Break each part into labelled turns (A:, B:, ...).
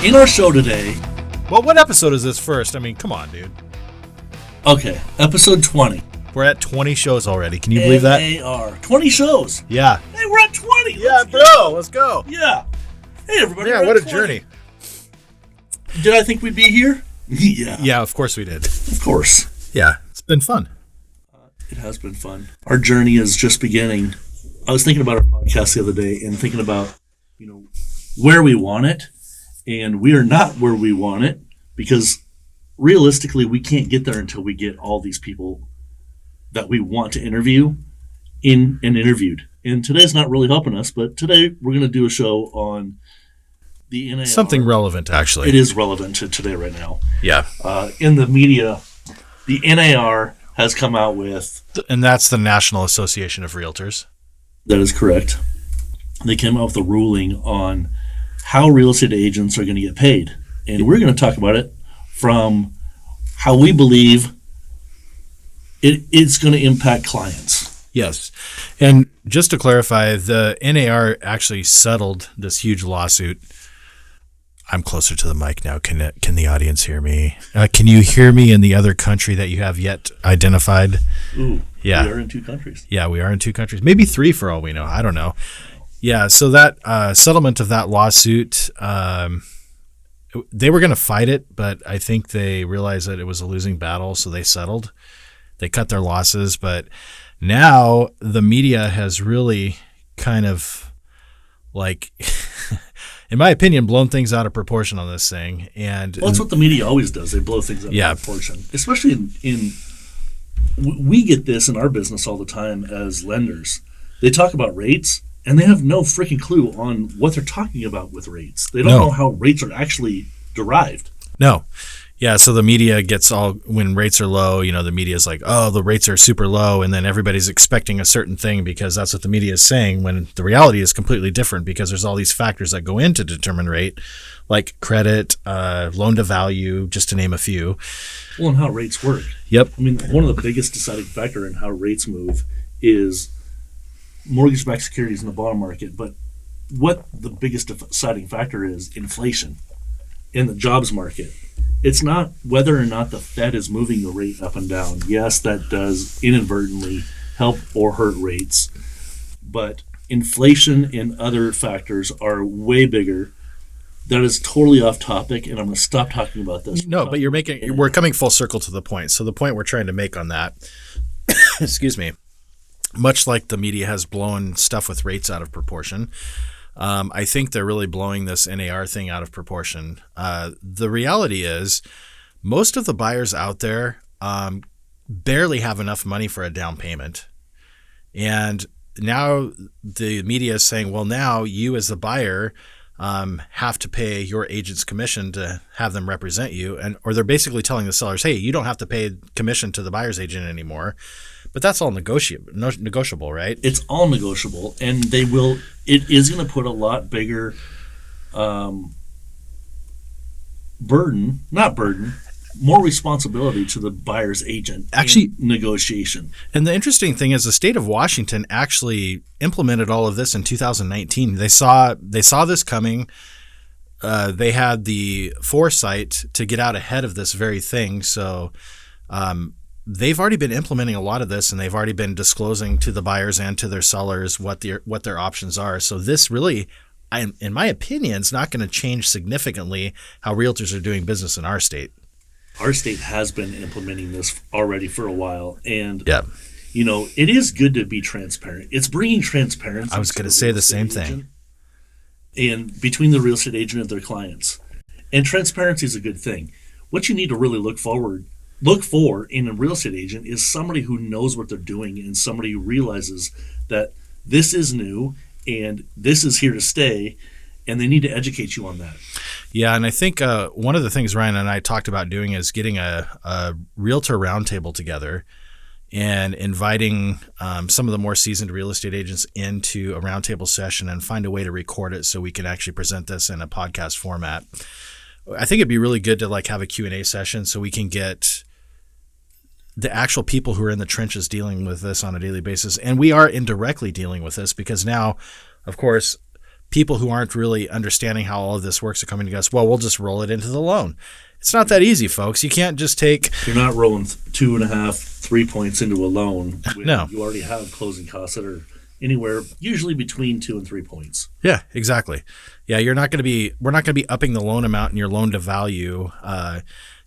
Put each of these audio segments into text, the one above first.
A: In our show today...
B: Well, what episode is this first? I mean, come on, dude.
A: Okay, episode 20.
B: We're at 20 shows already. Can you believe that?
A: NAR. 20 shows.
B: Yeah.
A: Hey, we're at 20.
B: Yeah, bro. Let's go.
A: Yeah. Hey, everybody.
B: Yeah, what a journey.
A: Did I think we'd be here? Yeah.
B: Yeah, of course we did.
A: Of course.
B: Yeah, it's been fun.
A: It has been fun. Our journey is just beginning. I was thinking about our podcast the other day and thinking about, where we want it. And we are not where we want it because realistically, we can't get there until we get all these people that we want to interview in and interviewed. And today's not really helping us, but today we're going to do a show on the NAR.
B: Something relevant, actually.
A: It is relevant to today right now.
B: Yeah.
A: In the media, the NAR has come out with...
B: And that's the National Association of Realtors.
A: That is correct. They came out with a ruling on how real estate agents are going to get paid. And we're going to talk about it from how we believe it's going to impact clients.
B: Yes. And just to clarify, the NAR actually settled this huge lawsuit. I'm closer to the mic now. Can the audience hear me? Can you hear me in the other country that you have yet identified?
A: Ooh,
B: yeah.
A: We are in 2 countries.
B: Yeah, we are in 2 countries. Maybe 3 for all we know. I don't know. Yeah, so that settlement of that lawsuit, they were going to fight it, but I think they realized that it was a losing battle, so they settled. They cut their losses, but now the media has really kind of, like, in my opinion, blown things out of proportion on this thing. And
A: well, that's what the media always does. They blow things out of proportion, especially we get this in our business all the time as lenders. They talk about rates. And they have no freaking clue on what they're talking about with rates. They don't know how rates are actually derived.
B: No. Yeah, so the media gets all, when rates are low, the media is like, oh, the rates are super low, and then everybody's expecting a certain thing because that's what the media is saying, when the reality is completely different because there's all these factors that go into determine rate, like credit, loan to value, just to name a few.
A: Well, and how rates work.
B: Yep.
A: I mean, one of the biggest deciding factor in how rates move is mortgage-backed securities in the bond market, but what the biggest deciding factor is inflation in the jobs market. It's not whether or not the Fed is moving the rate up and down. Yes, that does inadvertently help or hurt rates, but inflation and other factors are way bigger. That is totally off topic, and I'm going to stop talking about this.
B: No, but we're coming full circle to the point. So the point we're trying to make on that, excuse me, much like the media has blown stuff with rates out of proportion, I think they're really blowing this NAR thing out of proportion. The reality is most of the buyers out there barely have enough money for a down payment. And now the media is saying, well, now you as the buyer have to pay your agent's commission to have them represent you. Or they're basically telling the sellers, hey, you don't have to pay commission to the buyer's agent anymore. But that's all negotiable, right?
A: It's all negotiable, and it is going to put a lot bigger more responsibility to the buyer's agent in negotiation.
B: And the interesting thing is the state of Washington actually implemented all of this in 2019. They saw this coming. They had the foresight to get out ahead of this very thing. So they've already been implementing a lot of this, and they've already been disclosing to the buyers and to their sellers what their options are. So this really, in my opinion, is not going to change significantly how realtors are doing business in our state.
A: Our state has been implementing this already for a while, and it is good to be transparent. It's bringing transparency.
B: I was going to say the same thing.
A: And between the real estate agent and their clients, and transparency is a good thing. What you need to really look for in a real estate agent is somebody who knows what they're doing and somebody who realizes that this is new and this is here to stay, and they need to educate you on that.
B: Yeah, and I think one of the things Ryan and I talked about doing is getting a realtor roundtable together and inviting some of the more seasoned real estate agents into a roundtable session and find a way to record it so we can actually present this in a podcast format. I think it'd be really good to have a Q&A session so we can get the actual people who are in the trenches dealing with this on a daily basis. And we are indirectly dealing with this because now, of course, people who aren't really understanding how all of this works are coming to us, well, we'll just roll it into the loan. It's not that easy, folks. You can't just take...
A: You're not rolling 2.5, 3 points into a loan.
B: No.
A: You already have closing costs that are anywhere usually between 2 and 3 points.
B: Yeah, exactly. Yeah, we're not going to be upping the loan amount and your loan to value.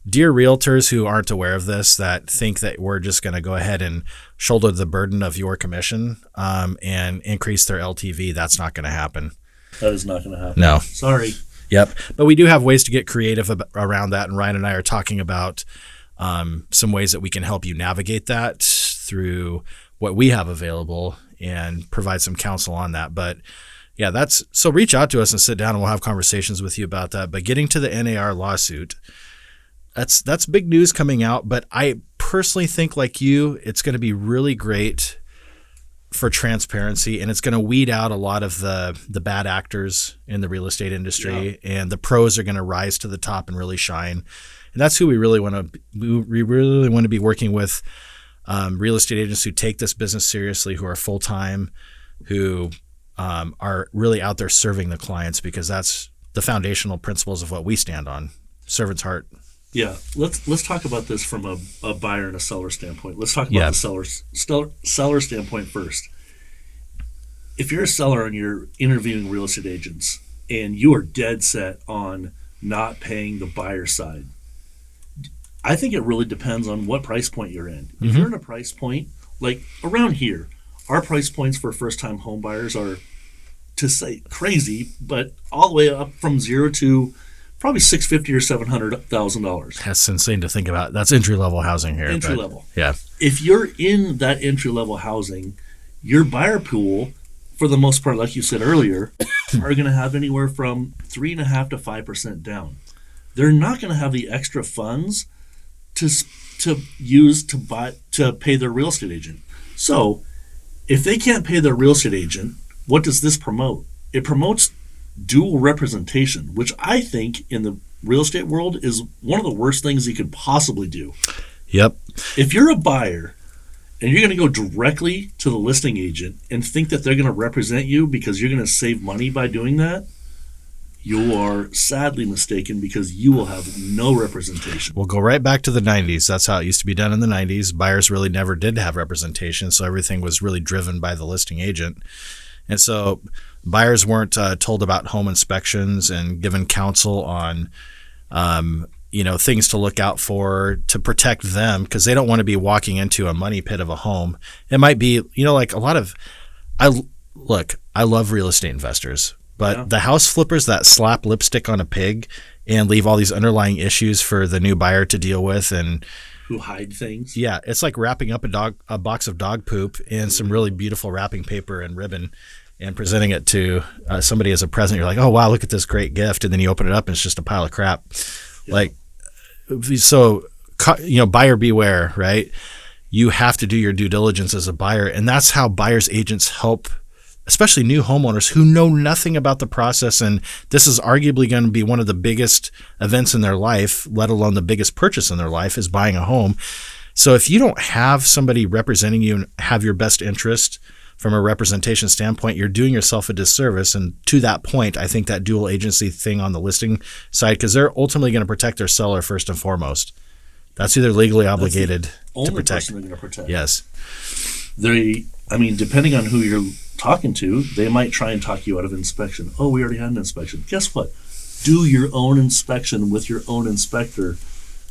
B: Dear realtors who aren't aware of this, that think that we're just going to go ahead and shoulder the burden of your commission and increase their LTV, that's not going to happen.
A: That is not going to happen.
B: No.
A: Sorry.
B: Yep. But we do have ways to get creative around that. And Ryan and I are talking about some ways that we can help you navigate that through what we have available and provide some counsel on that. But yeah, so reach out to us and sit down and we'll have conversations with you about that. But getting to the NAR lawsuit, that's big news coming out. But I personally think, like you, it's going to be really great for transparency, and it's going to weed out a lot of the bad actors in the real estate industry, and the pros are going to rise to the top and really shine. And that's who we really want to be working with, real estate agents who take this business seriously, who are full-time, who are really out there serving the clients, because that's the foundational principles of what we stand on, servant's heart.
A: Yeah, let's talk about this from a buyer and a seller standpoint. Let's talk about the seller standpoint first. If you're a seller and you're interviewing real estate agents and you are dead set on not paying the buyer side, I think it really depends on what price point you're in. Mm-hmm. If you're in a price point like around here, our price points for first-time home buyers are, to say crazy, but all the way up from zero to probably $650,000 or $700,000.
B: That's insane to think about. That's entry-level housing here.
A: Entry level.
B: Yeah.
A: If you're in that entry-level housing, your buyer pool, for the most part, like you said earlier, are going to have anywhere from 3.5% to 5% down. They're not going to have the extra funds to use to pay their real estate agent. So, if they can't pay their real estate agent, what does this promote? It promotes dual representation, which I think in the real estate world is one of the worst things you could possibly do.
B: Yep.
A: If you're a buyer and you're going to go directly to the listing agent and think that they're going to represent you because you're going to save money by doing that, you are sadly mistaken, because you will have no representation.
B: We'll go right back to the 90s. That's how it used to be done in the 90s. Buyers really never did have representation, so everything was really driven by the listing agent. And so buyers weren't told about home inspections and given counsel on, things to look out for to protect them, because they don't want to be walking into a money pit of a home. It might be, like a lot of, I love real estate investors, but the house flippers that slap lipstick on a pig and leave all these underlying issues for the new buyer to deal with, and
A: who hide things.
B: Yeah, it's like wrapping up a box of dog poop in some really beautiful wrapping paper and ribbon and presenting it to somebody as a present. You're like, oh, wow, look at this great gift. And then you open it up and it's just a pile of crap. Yeah. Buyer beware, right? You have to do your due diligence as a buyer. And that's how buyer's agents help, especially new homeowners who know nothing about the process. And this is arguably going to be one of the biggest events in their life, let alone the biggest purchase in their life, is buying a home. So if you don't have somebody representing you and have your best interest from a representation standpoint, you're doing yourself a disservice. And to that point, I think that dual agency thing on the listing side, because they're ultimately going to protect their seller first and foremost. That's who they're legally obligated to protect.
A: Person they're going to protect.
B: Yes.
A: Depending on who you're talking to, they might try and talk you out of inspection. Oh, we already had an inspection. Guess what? Do your own inspection with your own inspector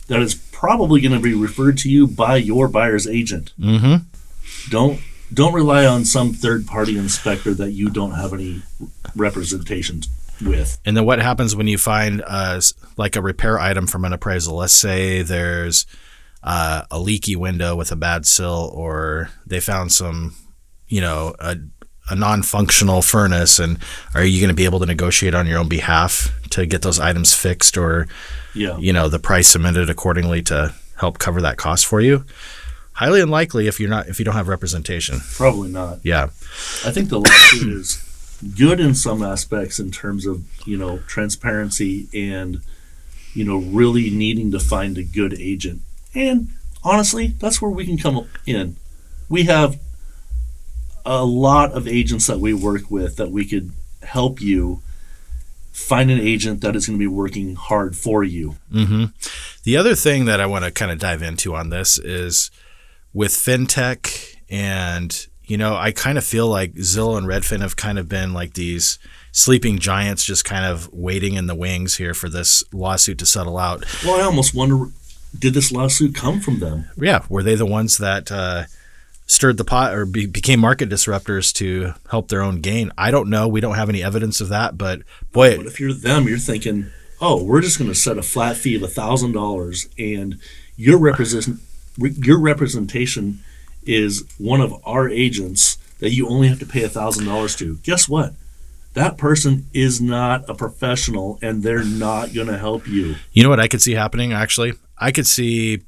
A: that is probably going to be referred to you by your buyer's agent. Mm-hmm. Don't rely on some third-party inspector that you don't have any representation with.
B: And then what happens when you find like a repair item from an appraisal? Let's say there's a leaky window with a bad sill, or they found some, a non-functional furnace, and are you going to be able to negotiate on your own behalf to get those items fixed, or the price submitted accordingly to help cover that cost for you? Highly unlikely if you don't have representation.
A: Probably not.
B: Yeah.
A: I think the lawsuit is good in some aspects in terms of, transparency and, really needing to find a good agent. And honestly, that's where we can come in. We have a lot of agents that we work with that we could help you find an agent that is going to be working hard for you.
B: Mm-hmm. The other thing that I want to kind of dive into on this is with fintech, and I kind of feel like Zillow and Redfin have kind of been like these sleeping giants, just kind of waiting in the wings here for this lawsuit to settle out.
A: Well, I almost wonder, did this lawsuit come from them?
B: Yeah, were they the ones that stirred the pot or became market disruptors to help their own gain? I don't know. We don't have any evidence of that, but boy.
A: But if you're them, you're thinking, oh, we're just going to set a flat fee of $1,000, and your representation is one of our agents that you only have to pay $1,000 to. Guess what? That person is not a professional, and they're not going to help you.
B: You know what I could see happening, actually? I could see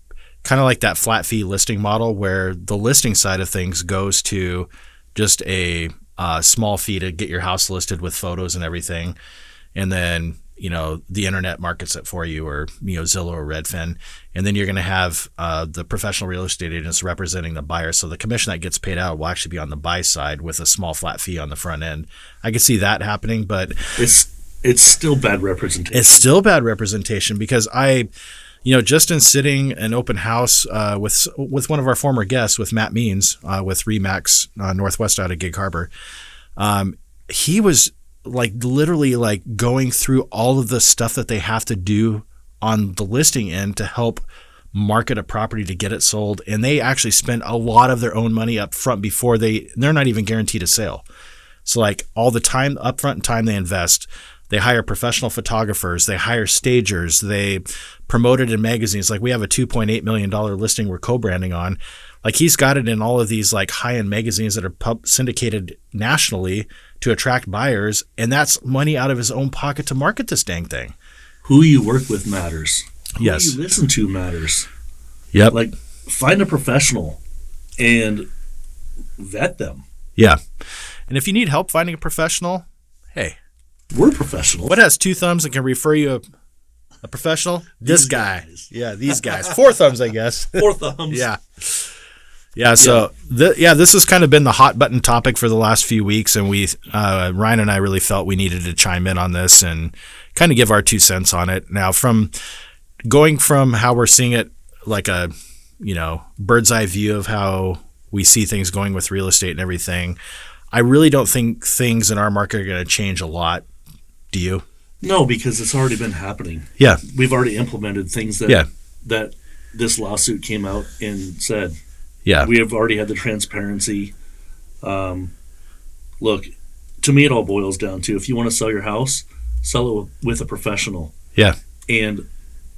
B: kind of like that flat fee listing model where the listing side of things goes to just a small fee to get your house listed with photos and everything. And then, the internet markets it for you, or, Zillow or Redfin. And then you're going to have the professional real estate agents representing the buyer. So the commission that gets paid out will actually be on the buy side with a small flat fee on the front end. I could see that happening, but
A: it's still bad representation.
B: It's still bad representation because just in sitting an open house with one of our former guests, with Matt Means, with Remax Northwest out of Gig Harbor, he was literally going through all of the stuff that they have to do on the listing end to help market a property to get it sold, and they actually spend a lot of their own money up front before they're not even guaranteed a sale. So all the time upfront time they invest. They hire professional photographers. They hire stagers. They promote it in magazines. We have a $2.8 million listing we're co-branding on. He's got it in all of these high-end magazines that are syndicated nationally to attract buyers, and that's money out of his own pocket to market this dang thing.
A: Who you work with matters.
B: Yes.
A: Who you listen to matters.
B: Yep.
A: Find a professional and vet them.
B: Yeah. And if you need help finding a professional, hey.
A: We're professionals.
B: What has two thumbs and can refer you a professional? This guy.
A: Guys.
B: Yeah, these guys. Four thumbs, I guess.
A: Four thumbs.
B: Yeah. Yeah, so this has kind of been the hot button topic for the last few weeks, and Ryan and I really felt we needed to chime in on this and kind of give our 2 cents on it. Now, from going from how we're seeing it like a bird's eye view of how we see things going with real estate and everything, I really don't think things in our market are going to change a lot. Do you?
A: No, because it's already been happening.
B: Yeah.
A: We've already implemented things that this lawsuit came out and said.
B: Yeah.
A: We have already had the transparency. Look, to me, it all boils down to, if you want to sell your house, sell it with a professional.
B: Yeah.
A: And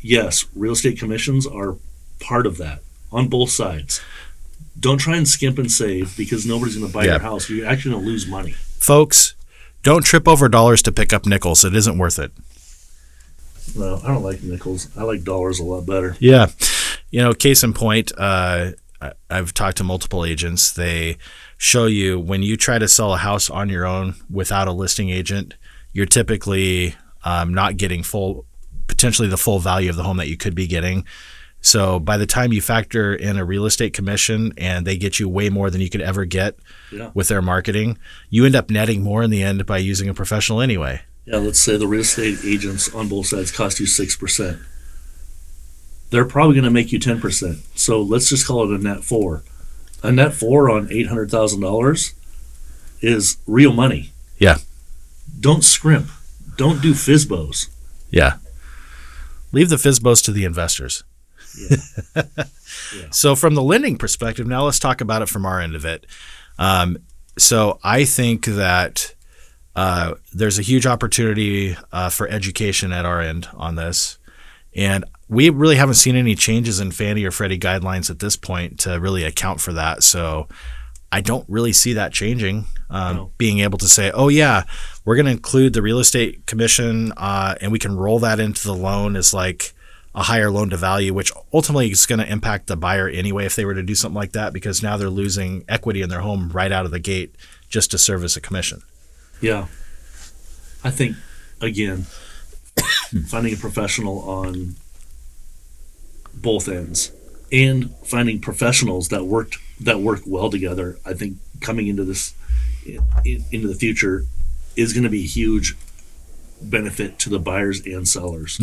A: yes, real estate commissions are part of that on both sides. Don't try and skimp and save because nobody's going to buy your house. You're actually going to lose money.
B: Folks, don't trip over dollars to pick up nickels. It isn't worth it.
A: No, I don't like nickels. I like dollars a lot better.
B: Yeah. Case in point, I've talked to multiple agents. They show you when you try to sell a house on your own without a listing agent, you're typically not getting potentially the full value of the home that you could be getting. So by the time you factor in a real estate commission and they get you way more than you could ever get with their marketing, you end up netting more in the end by using a professional anyway.
A: Yeah, let's say the real estate agents on both sides cost you 6%. They're probably going to make you 10%. So let's just call it a net 4. A net 4 on $800,000 is real money.
B: Yeah.
A: Don't scrimp. Don't do FSBOs.
B: Yeah. Leave the FSBOs to the investors.
A: Yeah.
B: So from the lending perspective, now let's talk about it from our end of it. So I think that there's a huge opportunity for education at our end on this. And we really haven't seen any changes in Fannie or Freddie guidelines at this point to really account for that. So I don't really see that changing, being able to say, oh, yeah, we're going to include the real estate commission and we can roll that into the loan as like a higher loan to value, which ultimately is going to impact the buyer anyway if they were to do something like that, because now they're losing equity in their home right out of the gate just to service a commission.
A: Yeah. I think, again, finding a professional on both ends and finding professionals that work well together, I think coming into this into the future is going to be a huge benefit to the buyers and sellers.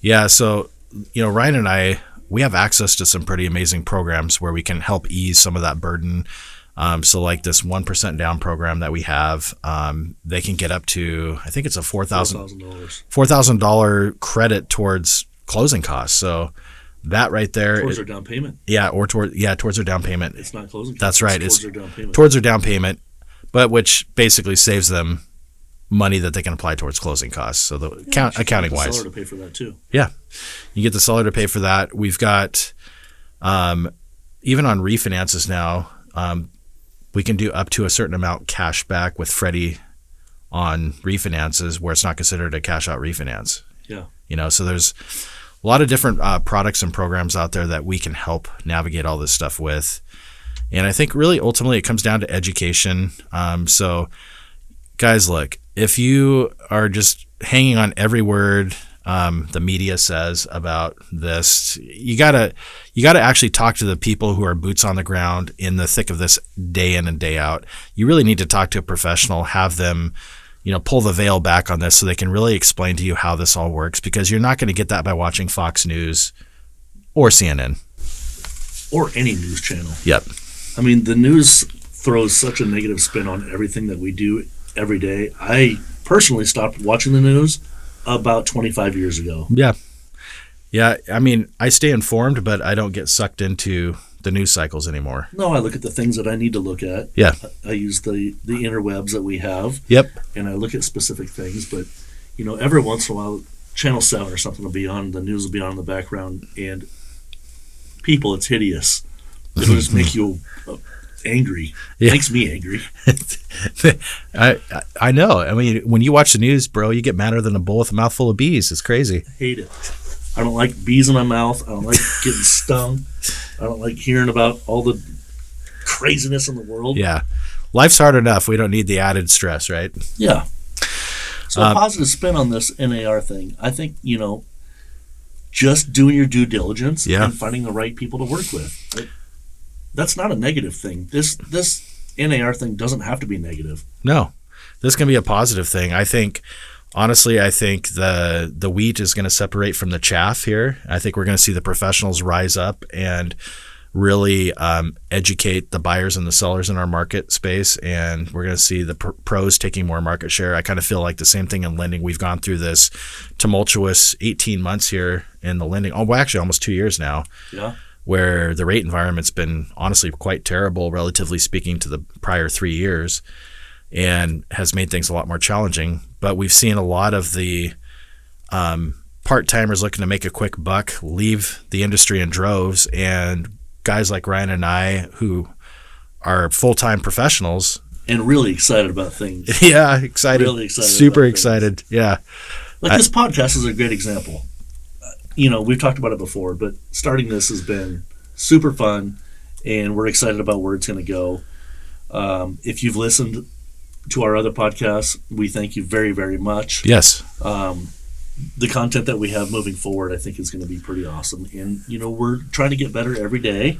B: Yeah. So, Ryan and I, we have access to some pretty amazing programs where we can help ease some of that burden. So like this 1% down program that we have, they can get up to, I think it's a $4,000 credit towards closing costs. So that right there,
A: towards their down payment.
B: Towards their down payment.
A: It's not closing costs.
B: That's right.
A: It's towards their down payment.
B: Towards their down payment, but which basically saves them money that they can apply towards closing costs. So accounting wise,
A: seller to pay for that too.
B: Yeah, you get the seller to pay for that. We've got even on refinances now, we can do up to a certain amount cash back with Freddie on refinances where it's not considered a cash out refinance.
A: Yeah.
B: So there's a lot of different products and programs out there that we can help navigate all this stuff with. And I think really ultimately it comes down to education. So guys, look, if you are just hanging on every word the media says about this, you gotta actually talk to the people who are boots on the ground in the thick of this day in and day out. You really need to talk to a professional, have them, pull the veil back on this so they can really explain to you how this all works, because you're not going to get that by watching Fox News or CNN.
A: Or any news channel.
B: Yep.
A: I mean, the news throws such a negative spin on everything that we do every day. I personally stopped watching the news about 25 years ago.
B: Yeah. Yeah. I mean, I stay informed, but I don't get sucked into the news cycles anymore.
A: No, I look at the things that I need to look at.
B: Yeah.
A: I use the interwebs that we have.
B: Yep.
A: And I look at specific things, but every once in a while, Channel 7 or something will be on, the news will be on in the background, and people, it's hideous. It'll just make you angry. Yeah. It makes me angry.
B: I know. I mean, when you watch the news, bro, you get madder than a bull with a mouthful of bees. It's crazy.
A: I hate it. I don't like bees in my mouth. I don't like getting stung. I don't like hearing about all the craziness in the world.
B: Yeah. Life's hard enough. We don't need the added stress, right?
A: Yeah. So a positive spin on this NAR thing. I think, just doing your due diligence and finding the right people to work with. That's not a negative thing. This NAR thing doesn't have to be negative.
B: No. This can be a positive thing. Honestly, I think the wheat is going to separate from the chaff here. I think we're going to see the professionals rise up and really educate the buyers and the sellers in our market space, and we're going to see the pros taking more market share. I kind of feel like the same thing in lending. We've gone through this tumultuous 18 months here in the lending. Oh, well, actually almost 2 years now.
A: Yeah.
B: Where the rate environment's been honestly quite terrible, relatively speaking, to the prior 3 years, and has made things a lot more challenging. But we've seen a lot of the part-timers looking to make a quick buck leave the industry in droves, and guys like Ryan and I, who are full-time professionals.
A: And really excited about things.
B: Yeah, excited.
A: Really excited.
B: Super excited, yeah.
A: Like this podcast is a great example. We've talked about it before, but starting this has been super fun, and we're excited about where it's going to go. If you've listened to our other podcasts, we thank you very, very much.
B: Yes.
A: The content that we have moving forward, I think, is going to be pretty awesome. And, we're trying to get better every day.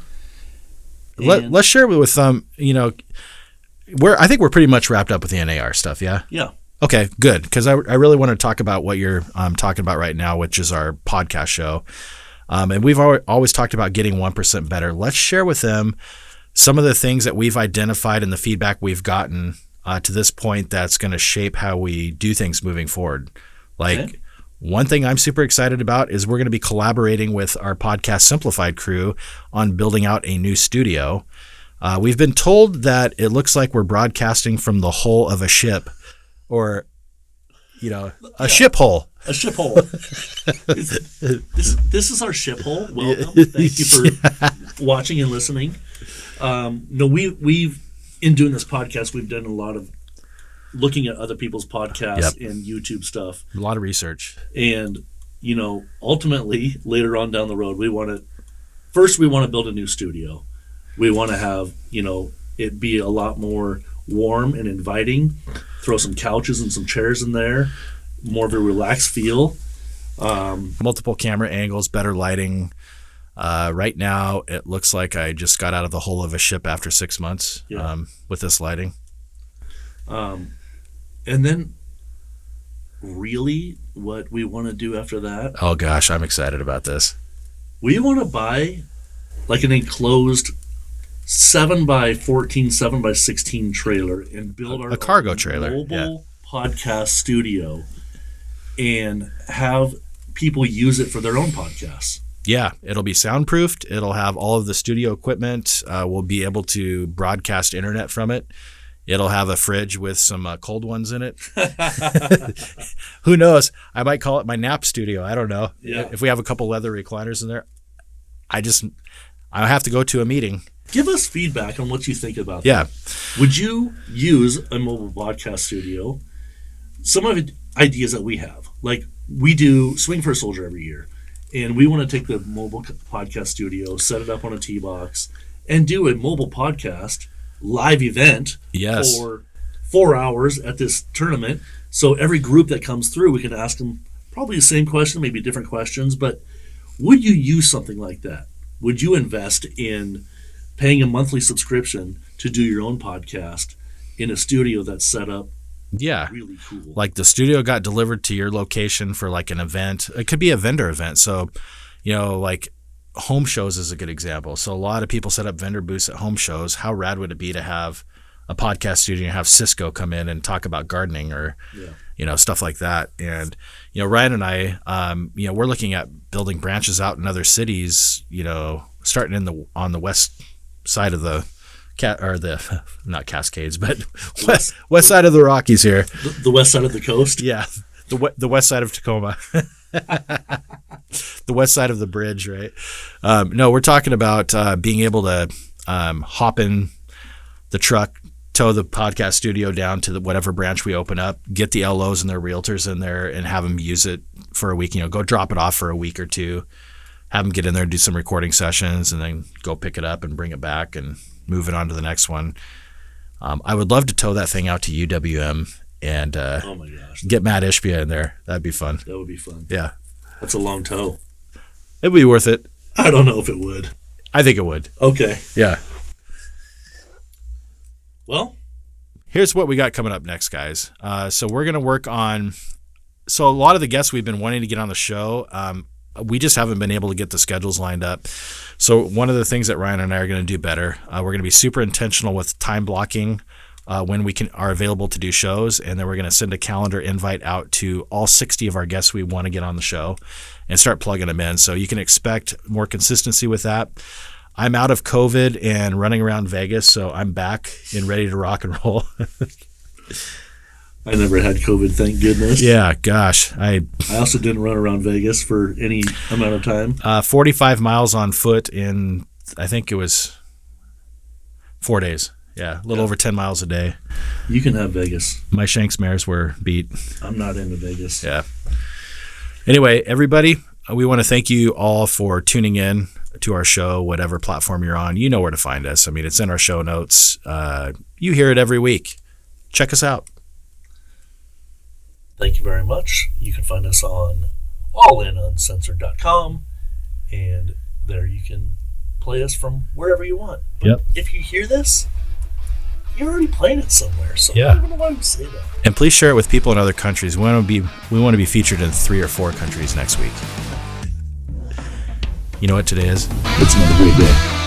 B: Let's share with them, I think we're pretty much wrapped up with the NAR stuff, yeah?
A: Yeah.
B: Okay, good, because I really want to talk about what you're talking about right now, which is our podcast show. And we've always talked about getting 1% better. Let's share with them some of the things that we've identified and the feedback we've gotten to this point that's going to shape how we do things moving forward. One thing I'm super excited about is we're going to be collaborating with our Podcast Simplified crew on building out a new studio. We've been told that it looks like we're broadcasting from the hull of a ship, or, a ship hole.
A: A ship hole. This is our ship hole. Welcome. Thank you for watching and listening. We've in doing this podcast, we've done a lot of looking at other people's podcasts and YouTube stuff.
B: A lot of research.
A: And, ultimately, later on down the road, we want to build a new studio. We want to have, it be a lot more warm and inviting. Throw some couches and some chairs in there. More of a relaxed feel.
B: Multiple camera angles, better lighting. Right now, it looks like I just got out of the hull of a ship after 6 months with this lighting.
A: And then really what we want to do after that,
B: Oh gosh, I'm excited about this.
A: we want to buy like an enclosed 7x14, 7x16 trailer and build our
B: A cargo
A: own
B: trailer,
A: mobile podcast studio and have people use it for their own podcasts.
B: Yeah, it'll be soundproofed. It'll have all of the studio equipment. We'll be able to broadcast internet from it. It'll have a fridge with some cold ones in it. Who knows? I might call it my nap studio. I don't know.
A: Yeah.
B: If we have a couple leather recliners in there, I have to go to a meeting.
A: Give us feedback on what you think about
B: Yeah.
A: that. Would you use a mobile podcast studio? Some of the ideas that we have, like we do Swing for a Soldier every year, and we want to take the mobile podcast studio, set it up on a tee box, and do a mobile podcast live event
B: Yes.
A: for 4 hours at this tournament. So every group that comes through, we can ask them probably the same question, maybe different questions. But would you use something like that? Would you invest in paying a monthly subscription to do your own podcast in a studio that's set up
B: Yeah.
A: really cool?
B: Like the studio got delivered to your location for like an event. It could be a vendor event. So, like home shows is a good example. So a lot of people set up vendor booths at home shows. How rad would it be to have a podcast studio and have Cisco come in and talk about gardening or, stuff like that. And, Ryan and I, we're looking at building branches out in other cities, starting on the west side of the not Cascades, but west side of the Rockies here.
A: The west side of the coast?
B: Yeah. The west side of Tacoma. The west side of the bridge, right? No, we're talking about being able to hop in the truck, tow the podcast studio down to whatever branch we open up, get the LOs and their realtors in there and have them use it for a week, go drop it off for a week or two, have them get in there and do some recording sessions and then go pick it up and bring it back and move it on to the next one. I would love to tow that thing out to UWM and
A: Oh my gosh.
B: get Matt Ishbia in there. That'd be fun.
A: That would be fun.
B: Yeah.
A: That's a long tow.
B: It'd be worth it.
A: I don't know if it would.
B: I think it would.
A: Okay.
B: Yeah.
A: Well,
B: Here's what we got coming up next, guys. So we're going to work on – so a lot of the guests we've been wanting to get on the show, we just haven't been able to get the schedules lined up. So one of the things that Ryan and I are going to do better, we're going to be super intentional with time blocking when we are available to do shows, and then we're going to send a calendar invite out to all 60 of our guests we want to get on the show and start plugging them in. So you can expect more consistency with that. I'm out of COVID and running around Vegas, so I'm back and ready to rock and roll.
A: I never had COVID, thank goodness.
B: Yeah, gosh. I
A: also didn't run around Vegas for any amount of time.
B: 45 miles on foot in, I think it was 4 days. Yeah, a little over 10 miles a day.
A: You can have Vegas.
B: My Shanks mares were beat.
A: I'm not into Vegas.
B: Yeah. Anyway, everybody, we want to thank you all for tuning in to our show, whatever platform you're on. You know where to find us. I mean, it's in our show notes. You hear it every week. Check us out.
A: Thank you very much. You can find us on allinuncensored.com, and there you can play us from wherever you want. But
B: Yep.
A: if you hear this, you're already playing it somewhere, so
B: Yeah.
A: I don't know why you say that.
B: And please share it with people in other countries. We want to be featured in 3 or 4 countries next week. You know what today is?
A: It's another great day.